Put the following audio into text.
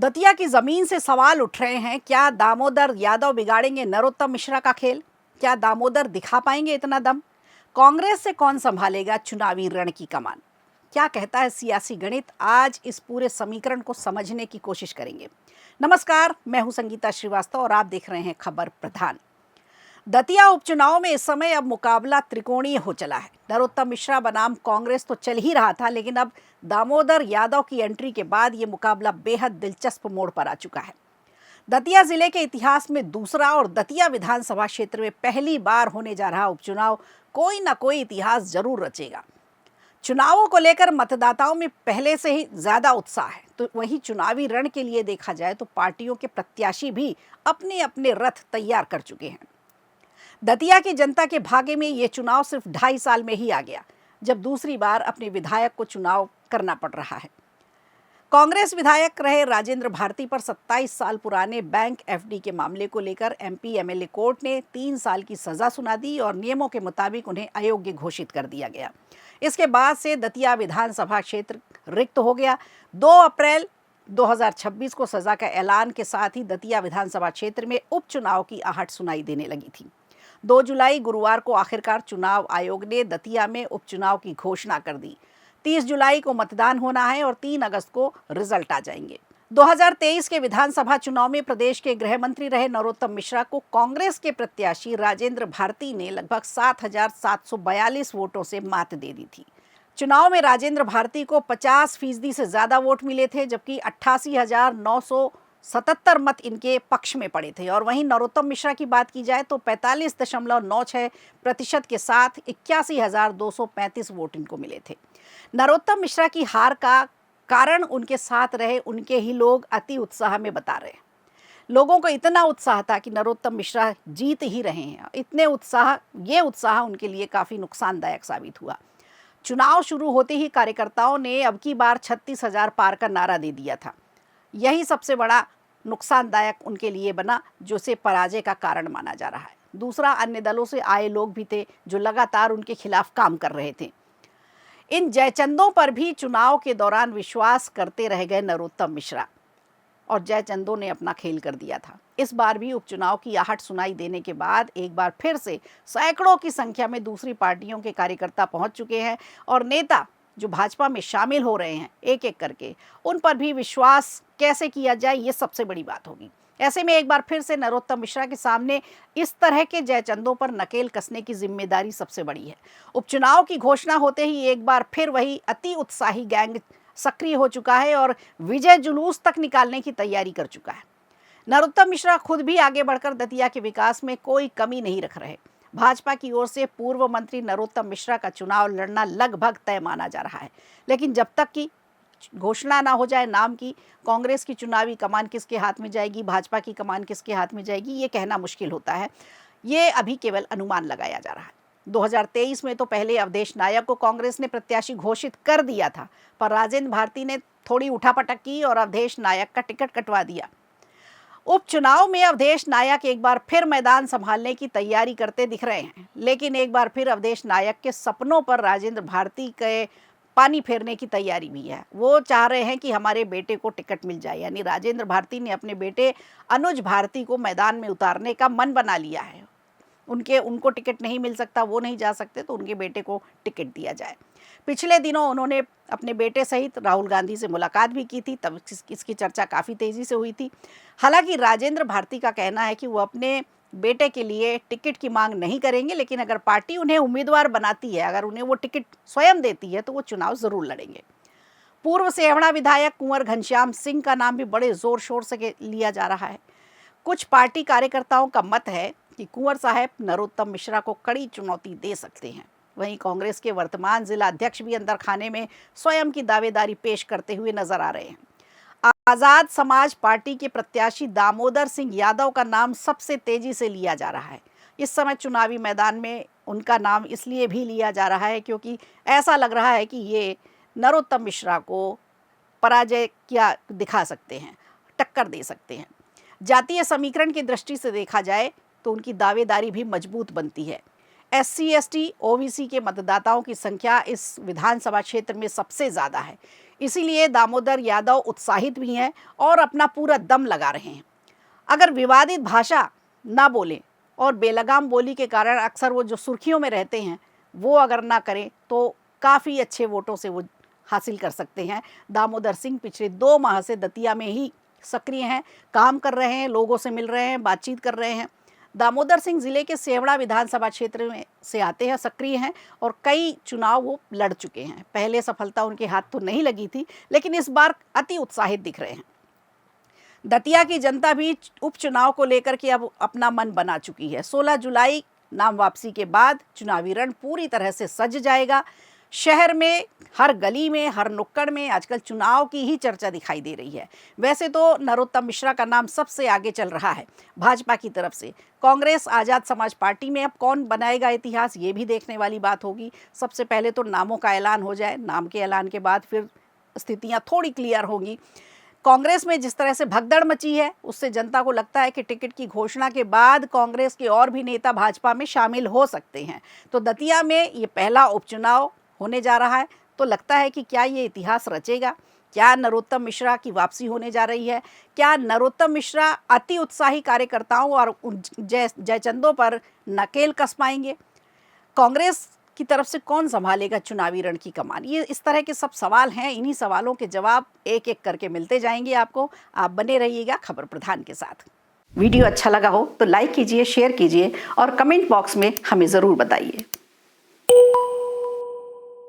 दतिया की जमीन से सवाल उठ रहे हैं, क्या दामोदर यादव बिगाड़ेंगे नरोत्तम मिश्रा का खेल? क्या दामोदर दिखा पाएंगे इतना दम? कांग्रेस से कौन संभालेगा चुनावी रण की कमान? क्या कहता है सियासी गणित? आज इस पूरे समीकरण को समझने की कोशिश करेंगे। नमस्कार, मैं हूं संगीता श्रीवास्तव और आप देख रहे हैं खबर प्रधान। दतिया उपचुनाव में इस समय अब मुकाबला त्रिकोणीय हो चला है। नरोत्तम मिश्रा बनाम कांग्रेस तो चल ही रहा था, लेकिन अब दामोदर यादव की एंट्री के बाद ये मुकाबला बेहद दिलचस्प मोड़ पर आ चुका है। दतिया जिले के इतिहास में दूसरा और दतिया विधानसभा क्षेत्र में पहली बार होने जा रहा उपचुनाव कोई ना कोई इतिहास जरूर रचेगा। चुनावों को लेकर मतदाताओं में पहले से ही ज्यादा उत्साह है, तो वहीं चुनावी रण के लिए देखा जाए तो पार्टियों के प्रत्याशी भी अपने अपने रथ तैयार कर चुके हैं। दतिया की जनता के भाग्य में ये चुनाव सिर्फ 2.5 साल में ही आ गया, जब दूसरी बार अपने विधायक को चुनाव करना पड़ रहा है। कांग्रेस विधायक रहे राजेंद्र भारती पर 27 साल पुराने बैंक एफडी के मामले को लेकर एमपी एमएलए कोर्ट ने 3 साल की सजा सुना दी और नियमों के मुताबिक उन्हें अयोग्य घोषित कर दिया गया। इसके बाद से दतिया विधानसभा क्षेत्र रिक्त हो गया। 2 अप्रैल 2026 को सजा का ऐलान के साथ ही दतिया विधानसभा क्षेत्र में उपचुनाव की आहट सुनाई देने लगी थी। 2 जुलाई गुरुवार को आखिरकार चुनाव आयोग ने दतिया में उपचुनाव की घोषणा कर दी। 30 जुलाई को मतदान होना है और 3 अगस्त को रिजल्ट आ जाएंगे। 2023 के विधानसभा चुनाव में प्रदेश के गृह मंत्री रहे नरोत्तम मिश्रा को कांग्रेस के प्रत्याशी राजेंद्र भारती ने लगभग 7,742 वोटों से मात दे दी थी। चुनाव में राजेंद्र भारती को 50% से ज्यादा वोट मिले थे, जबकि 88,977 मत इनके पक्ष में पड़े थे। और वहीं नरोत्तम मिश्रा की बात की जाए तो 45.96% के साथ 81,235 वोट इनको मिले थे। नरोत्तम मिश्रा की हार का कारण उनके साथ रहे उनके ही लोग अति उत्साह में बता रहे हैं। लोगों को इतना उत्साह था कि नरोत्तम मिश्रा जीत ही रहे हैं। ये उत्साह उनके लिए काफ़ी नुकसानदायक साबित हुआ। चुनाव शुरू होते ही कार्यकर्ताओं ने अब की बार 36,000 पार का नारा दे दिया था। यही सबसे बड़ा नुकसानदायक उनके लिए बना, जो से पराजय का कारण माना जा रहा है। दूसरा, अन्य दलों से आए लोग भी थे जो लगातार उनके खिलाफ काम कर रहे थे। इन जयचंदों पर भी चुनाव के दौरान विश्वास करते रह गए नरोत्तम मिश्रा और जयचंदों ने अपना खेल कर दिया था। इस बार भी उपचुनाव की आहट सुनाई देने के बाद एक बार फिर से सैकड़ों की संख्या में दूसरी पार्टियों के कार्यकर्ता पहुंच चुके हैं और नेता जो भाजपा में शामिल हो रहे हैं एक एक करके, उन पर भी विश्वास कैसे किया जाए, ये सबसे बड़ी बात होगी। ऐसे में एक बार फिर से नरोत्तम मिश्रा के सामने इस तरह के जयचंदों पर नकेल कसने की जिम्मेदारी सबसे बड़ी है। उपचुनाव की घोषणा होते ही एक बार फिर वही अति उत्साही गैंग सक्रिय हो चुका है और विजय जुलूस तक निकालने की तैयारी कर चुका है। नरोत्तम मिश्रा खुद भी आगे बढ़कर दतिया के विकास में कोई कमी नहीं रख रहे। भाजपा की ओर से पूर्व मंत्री नरोत्तम मिश्रा का चुनाव लड़ना लगभग तय माना जा रहा है, लेकिन जब तक की घोषणा ना हो जाए नाम की, कांग्रेस की चुनावी कमान किसके हाथ में जाएगी, भाजपा की कमान किसके हाथ में जाएगी, ये कहना मुश्किल होता है। ये अभी केवल अनुमान लगाया जा रहा है। 2023 में तो पहले अवधेश नायक को कांग्रेस ने प्रत्याशी घोषित कर दिया था, पर राजेंद्र भारती ने थोड़ी उठापटक की और अवधेश नायक का टिकट कटवा दिया। उपचुनाव में अवधेश नायक एक बार फिर मैदान संभालने की तैयारी करते दिख रहे हैं, लेकिन एक बार फिर अवधेश नायक के सपनों पर राजेंद्र भारती के पानी फेरने की तैयारी भी है। वो चाह रहे हैं कि हमारे बेटे को टिकट मिल जाए, यानी राजेंद्र भारती ने अपने बेटे अनुज भारती को मैदान में उतारने का मन बना लिया है। उनको टिकट नहीं मिल सकता, वो नहीं जा सकते, तो उनके बेटे को टिकट दिया जाए। पिछले दिनों उन्होंने अपने बेटे सहित राहुल गांधी से मुलाकात भी की थी, तब इसकी चर्चा काफ़ी तेज़ी से हुई थी। हालांकि राजेंद्र भारती का कहना है कि वो अपने बेटे के लिए टिकट की मांग नहीं करेंगे, लेकिन अगर पार्टी उन्हें उम्मीदवार बनाती है, अगर उन्हें वो टिकट स्वयं देती है, तो वो चुनाव ज़रूर लड़ेंगे। पूर्व सेहड़ा विधायक कुंवर घनश्याम सिंह का नाम भी बड़े ज़ोर शोर से लिया जा रहा है। कुछ पार्टी कार्यकर्ताओं का मत है कि कुंवर साहब नरोत्तम मिश्रा को कड़ी चुनौती दे सकते हैं। वहीं कांग्रेस के वर्तमान जिला अध्यक्ष भी अंदर खाने में स्वयं की दावेदारी पेश करते हुए नजर आ रहे हैं। आजाद समाज पार्टी के प्रत्याशी दामोदर सिंह यादव का नाम सबसे तेजी से लिया जा रहा है। इस समय चुनावी मैदान में उनका नाम इसलिए भी लिया जा रहा है क्योंकि ऐसा लग रहा है कि ये नरोत्तम मिश्रा को पराजय क्या दिखा सकते हैं, टक्कर दे सकते हैं। जातीय समीकरण की दृष्टि से देखा जाए तो उनकी दावेदारी भी मजबूत बनती है। SC ST OBC के मतदाताओं की संख्या इस विधानसभा क्षेत्र में सबसे ज़्यादा है। इसीलिए दामोदर यादव उत्साहित भी हैं और अपना पूरा दम लगा रहे हैं। अगर विवादित भाषा ना बोलें और बेलगाम बोली के कारण अक्सर वो जो सुर्खियों में रहते हैं वो अगर ना करें तो काफ़ी अच्छे वोटों से वो हासिल कर सकते हैं। दामोदर सिंह पिछले 2 माह से दतिया में ही सक्रिय हैं, काम कर रहे हैं, लोगों से मिल रहे हैं, बातचीत कर रहे हैं। दामोदर सिंह जिले के सेवड़ा विधानसभा क्षेत्र में से आते हैं, सक्रिय हैं और कई चुनाव वो लड़ चुके हैं। पहले सफलता उनके हाथ तो नहीं लगी थी, लेकिन इस बार अति उत्साहित दिख रहे हैं। दतिया की जनता भी उपचुनाव को लेकर के अब अपना मन बना चुकी है। 16 जुलाई नाम वापसी के बाद चुनावी रण पूरी तरह से सज जाएगा। शहर में हर गली में, हर नुक्कड़ में आजकल चुनाव की ही चर्चा दिखाई दे रही है। वैसे तो नरोत्तम मिश्रा का नाम सबसे आगे चल रहा है भाजपा की तरफ से। कांग्रेस आज़ाद समाज पार्टी में अब कौन बनाएगा इतिहास, ये भी देखने वाली बात होगी। सबसे पहले तो नामों का ऐलान हो जाए, नाम के ऐलान के बाद फिर स्थितियाँ थोड़ी क्लियर होंगी। कांग्रेस में जिस तरह से भगदड़ मची है उससे जनता को लगता है कि टिकट की घोषणा के बाद कांग्रेस के और भी नेता भाजपा में शामिल हो सकते हैं। तो दतिया में ये पहला उपचुनाव होने जा रहा है, तो लगता है कि क्या ये इतिहास रचेगा? क्या नरोत्तम मिश्रा की वापसी होने जा रही है? क्या नरोत्तम मिश्रा अति उत्साही कार्यकर्ताओं और जयचंदों पर नकेल कस पाएंगे? कांग्रेस की तरफ से कौन संभालेगा चुनावी रण की कमान? ये इस तरह के सब सवाल हैं। इन्हीं सवालों के जवाब एक एक करके मिलते जाएंगे आपको। आप बने रहिएगा खबर प्रधान के साथ। वीडियो अच्छा लगा हो तो लाइक कीजिए, शेयर कीजिए और कमेंट बॉक्स में हमें ज़रूर बताइए।